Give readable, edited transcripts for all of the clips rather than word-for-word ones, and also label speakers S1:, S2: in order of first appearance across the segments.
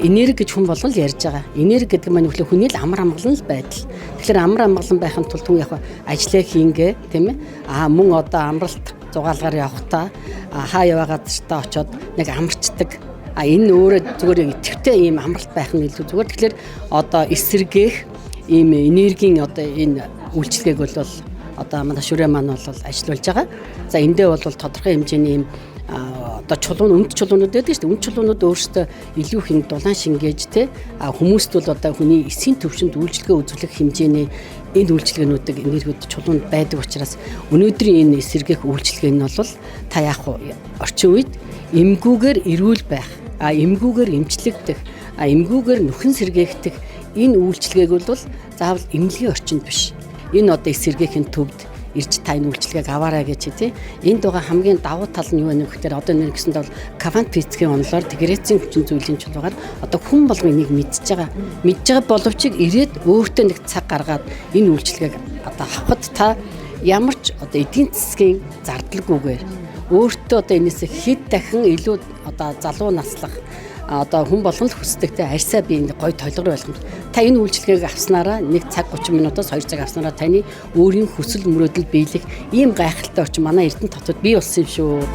S1: энерги гэж хүн болгон л ярьж байгаа. Энерги гэдэг маань үхлээ хүний л амар амгалан л байдал. Тэгэхээр амар амгалан байхын тулд хүн яг ажиллаа хийнгээ тийм ээ. Мөн одоо амралт зугаалгаар явахдаа хаа яваагаад ч та очоод нэг амарчдаг. Энэ өөрөө зүгээр идэвхтэй ийм амралт байх нь илүү зүгээр. Тэгэхээр одоо эсэргээх ийм энергийн одоо энэ үйлчлэгийг бол одоо манай шүрээ маань бол ажиллуулж байгаа. За эндээ бол тодорхой хэмжээний ийм одоо үнд чулуунууд байдаг шүү дээ. Үнд чулуунууд өөрсдөө илүү их дулаан шингээж те хүмүүст бол одоо хүний эсийн төвшөнд үйлчлэгээ үзүүлэх хэмжээний энэ үйлчлэгээнүүдийг энергиуд чулуунд байдаг учраас өнөөдрийн энэ эсэргэх үйлчлэгээ нь бол та яах вэ? Орчин үед эмгүүгээр эрүүл байх, эмгүүгээр эмчлэгдэх, эмгүүгээр нүхэн сэргээгдэх энэ үйлчлэгээг бол заавал эмнэлгийн орчинд биш. Энэ одоо эсэргээхийн төвд ирж та энэ үйлчлэгийг аваарай гэж тий. Энд байгаа хамгийн давуу тал нь юу вэ гэхээр одоо нэг гэсэндээ бол Кавант физикийн онолоор тэгрэцийн хүчин зүйлийн чулуугаар одоо хүн болгон энийг мэдж байгаа. Мэдж байгаа боловч ирээд өөртөө нэг цаг гаргаад энэ үйлчлэгийг одоо авахд та ямар ч одоо эдийн засгийн зардалгүйгээр өөртөө одоо энэс хэд дахин илүү одоо залуу наслах одоо хүн болгон л хүсдэг те арьсаа би энэ гой толгор ойлгомж. Та энэ үйлчлэгийг авснараа 1 цаг 30 минутаас 2 цаг авснараа таны өөрийн хүсэл мөрөөдөл биелэх ийм гайхалтай орчин манай Эрдэнэ хотод бий болсон юм шүү.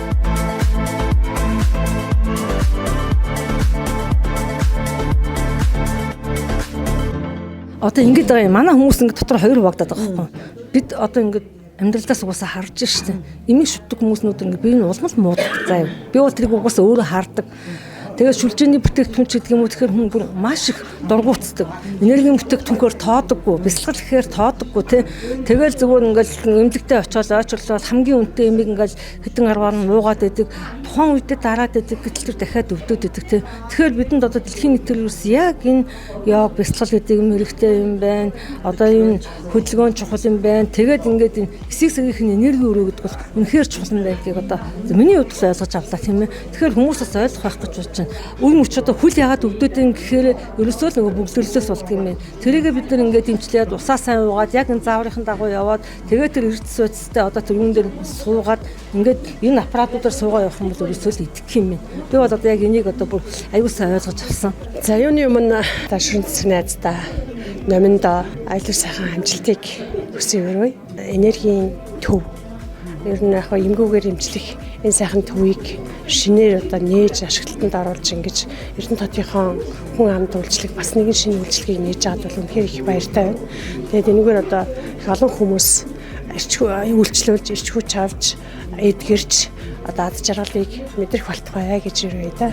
S2: Одоо ингэж байгаа юм. Манай хүмүүс ингэ дотор хоёр хуваагдаад байгаа байхгүй. Бид одоо ингэ амьдралдаас угаасаа харж штэ. Имийг шүтдэг хүмүүснүүд ингэ би энэ улмал муудаг. За би бол тэрийг угаасаа өөрөө хардаг. Тэгээд шүлжээний бүтээгдэхүүн ч гэдэг юм уу тэгэхээр хүн бүр маш их дургуутдаг. Энергийн бүтээгдэхүүнээр тоодоггүй, бясалгал гэхээр тоодоггүй тий. Тэгэл зүгээр ингээл эмнэлэгтээ очиод ойчлол хамгийн үнэтэй эмийг ингээл хэдэн аргаар нь нуугаад байдаг. Тухайн үедээ дараад байдаг гэтэл тэр дахиад өвдөд байдаг тий. Тэгэхээр бидэнд одоо дэлхийн нийтлэлээс яг энэ яг бясалгал гэдэг юм хэрэгтэй юм байна. Одоо энэ хөдөлгөөн чухал юм байна. Тэгээд ингээд энэ эсийг сэргийхний энерги өрөө гэдэг бол үнэхээр чухал юм байгааг одоо миний хувьд л ойлгож авлаа тийм ээ. Тэгэхээр хүмүүс бас ойлгох байх гэж бодож үн мөч одоо хөл ягаад өвдөд юм гэхээр ерөөсөө л нөгөө бөглөлөөс болдго юм байна. Тэрийгээ бид нар ингээд дэмжлээд усаа сайн уугаад яг энэ зааврынхан дагуу яваад тэгээд тэр эрдэс суйцтай одоо тэрүүн дээр суугаад ингээд энэ аппаратуудаар суугаа явах юм бол ерөөсөө л идэх юм байна. Би бол одоо яг энийг одоо бүр аюул сайн ойлгож авсан.
S3: За юуны өмнө ташрын цэцэг найздаа номиндоо аюул сайхан амжилтыг хүсье өрөө. Энергийн төв ер нь яг эмгүүгээр эмчлэх энэ сайхан төвийг шинээр одоо нээж ашиглалтанд оруулж ингэж Эрдэнэ хотынхон хүн амд үйлчлэг бас нэгэн шинэ үйлчлэгийг нээж аваад бол үнэхээр их баяртай байна. Тэгээд энэгээр одоо их олон хүмүүс үйлчлүүлж, ирч хүч авч, эдгэрч одоо ад жаргалыг мэдрэх болтугай гэж ирвэ да.